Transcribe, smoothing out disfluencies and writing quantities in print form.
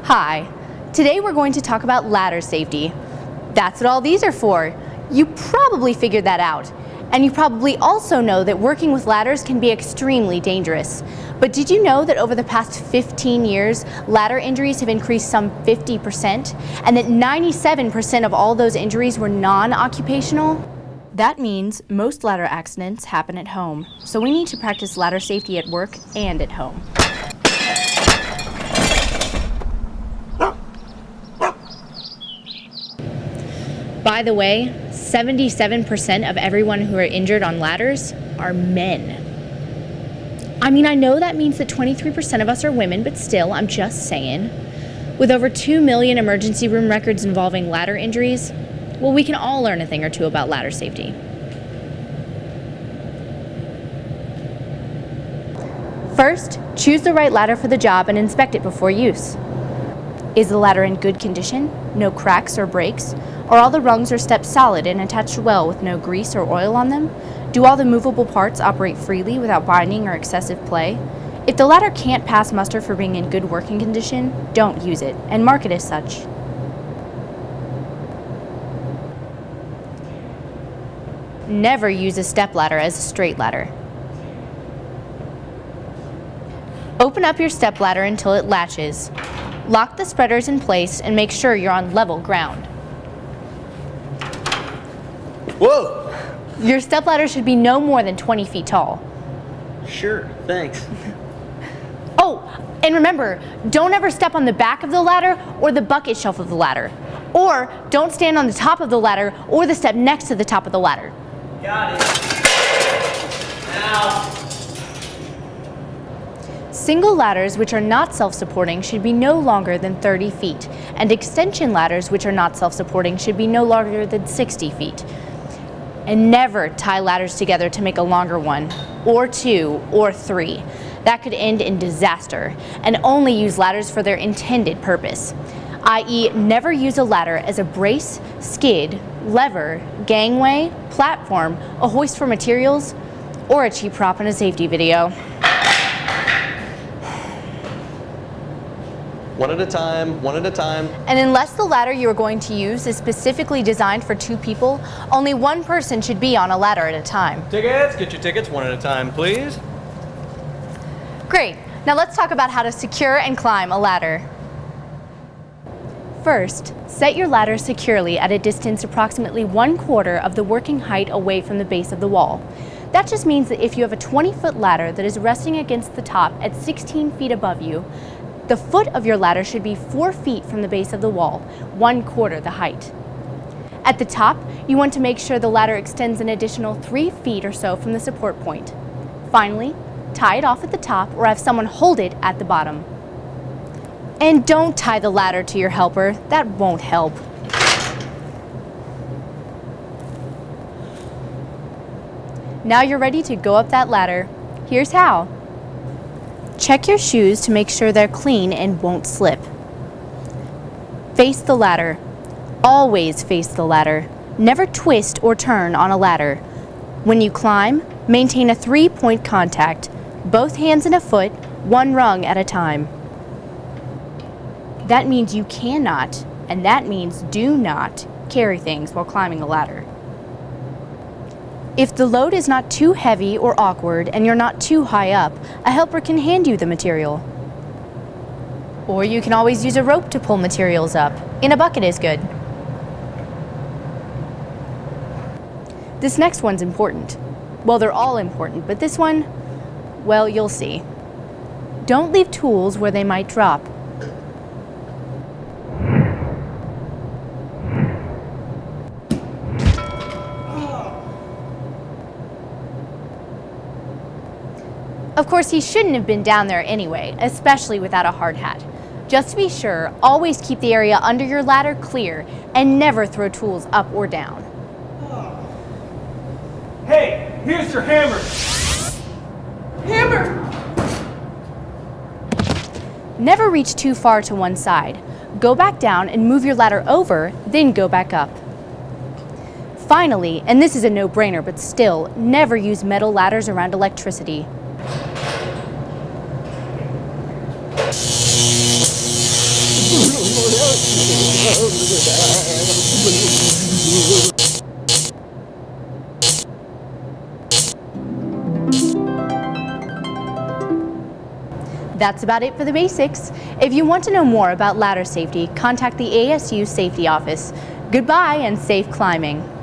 Hi, today we're going to talk about ladder safety. That's what all these are for. You probably figured that out. And you probably also know that working with ladders can be extremely dangerous. But did you know that over the past 15 years, ladder injuries have increased some 50%, and that 97% of all those injuries were non-occupational? That means most ladder accidents happen at home, so we need to practice ladder safety at work and at home. By the way, 77% of everyone who are injured on ladders are men. I mean, I know that means that 23% of us are women, but still, I'm just saying. With over 2 million emergency room records involving ladder injuries, well, we can all learn a thing or two about ladder safety. First, choose the right ladder for the job and inspect it before use. Is the ladder in good condition? No cracks or breaks? Are all the rungs or steps solid and attached well with no grease or oil on them? Do all the movable parts operate freely without binding or excessive play? If the ladder can't pass muster for being in good working condition, don't use it and mark it as such. Never use a stepladder as a straight ladder. Open up your stepladder until it latches. Lock the spreaders in place and make sure you're on level ground. Whoa! Your stepladder should be no more than 20 feet tall. Sure, thanks. Oh, and remember, don't ever step on the back of the ladder or the bucket shelf of the ladder. Or don't stand on the top of the ladder or the step next to the top of the ladder. Got it. Now. Single ladders which are not self-supporting should be no longer than 30 feet, and extension ladders which are not self-supporting should be no longer than 60 feet. And never tie ladders together to make a longer one, or two, or three. That could end in disaster, and only use ladders for their intended purpose, i.e. never use a ladder as a brace, skid, lever, gangway, platform, a hoist for materials, or a cheap prop in a safety video. One at a time, one at a time. And unless the ladder you are going to use is specifically designed for 2 people, only 1 person should be on a ladder at a time. Tickets, get your tickets one at a time, please. Great, now let's talk about how to secure and climb a ladder. First, set your ladder securely at a distance approximately 1/4 of the working height away from the base of the wall. That just means that if you have a 20-foot ladder that is resting against the top at 16 feet above you, the foot of your ladder should be 4 feet from the base of the wall, 1/4 the height. At the top, you want to make sure the ladder extends an additional 3 feet or so from the support point. Finally, tie it off at the top or have someone hold it at the bottom. And don't tie the ladder to your helper, that won't help. Now you're ready to go up that ladder. Here's how. Check your shoes to make sure they're clean and won't slip. Face the ladder. Always face the ladder. Never twist or turn on a ladder. When you climb, maintain a 3-point contact, both hands and a foot, 1 rung at a time. That means you cannot, and that means do not, carry things while climbing a ladder. If the load is not too heavy or awkward and you're not too high up, a helper can hand you the material. Or you can always use a rope to pull materials up. In a bucket is good. This next one's important. Well, they're all important, but this one, well, you'll see. Don't leave tools where they might drop. Of course, he shouldn't have been down there anyway, especially without a hard hat. Just to be sure, always keep the area under your ladder clear and never throw tools up or down. Hey, here's your hammer. Hammer! Never reach too far to one side. Go back down and move your ladder over, then go back up. Finally, and this is a no-brainer, but still, never use metal ladders around electricity. That's about it for the basics. If you want to know more about ladder safety, contact the ASU Safety Office. Goodbye and safe climbing.